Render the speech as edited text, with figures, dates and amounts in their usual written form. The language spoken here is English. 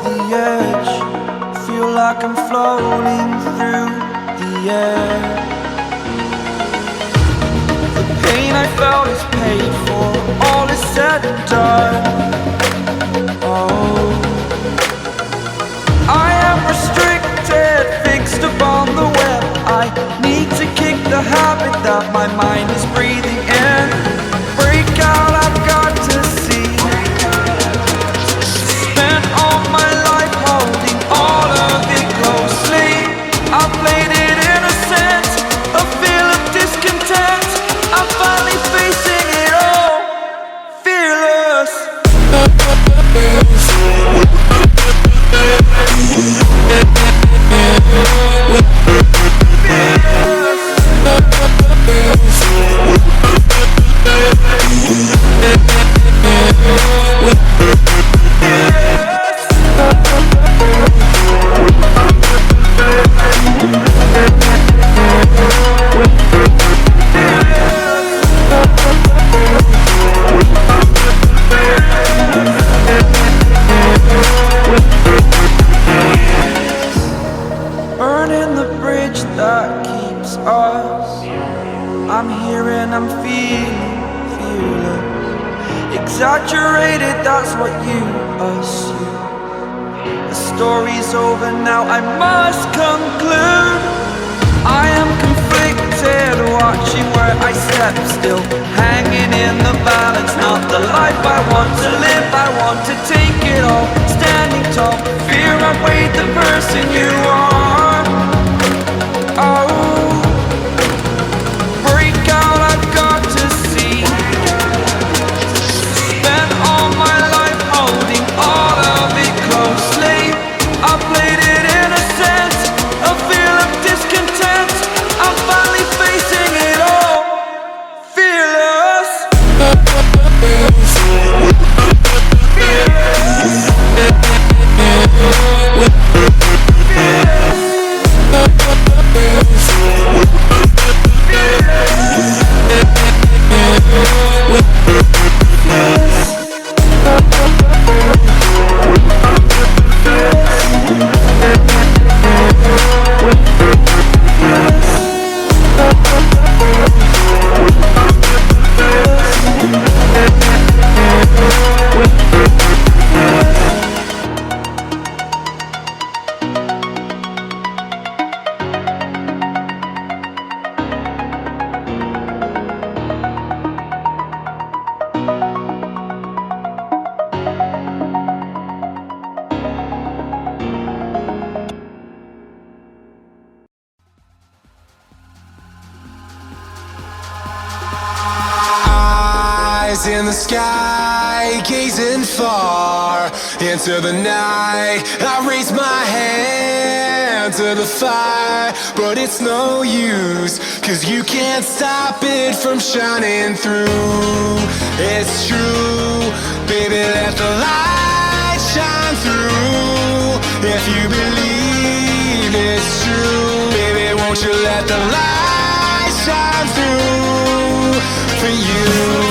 the edge, feel like I'm floating through the air. The pain I felt is paid for, all is said and done. Oh, I am restricted, fixed upon the web. I need to kick the habit that my mind is breathing in. Break out, I've got to see. Spent all my life holding all of it closely. I played it innocent, a feel of discontent. I'm finally facing it all, fearless. Burning the bridge that keeps us. I'm here and I'm feeling fearless. Exaggerated, that's what you assume. The story's over now, I must conclude. I am conflicted, watching where I step still, hanging in the balance. Not the life I want to live, I want to take it all. Standing tall, fear I weighed the person you are. Oh, break out, I've got to see. Spent all my life holding all of it closely. I played it innocent, a feel of discontent. I'm finally facing it all, fearless. In the sky, gazing far into the night, I raise my hand to the fire, but it's no use, 'cause you can't stop it from shining through. It's true, baby, let the light shine through. If you believe it's true, baby, won't you let the light shine through for you?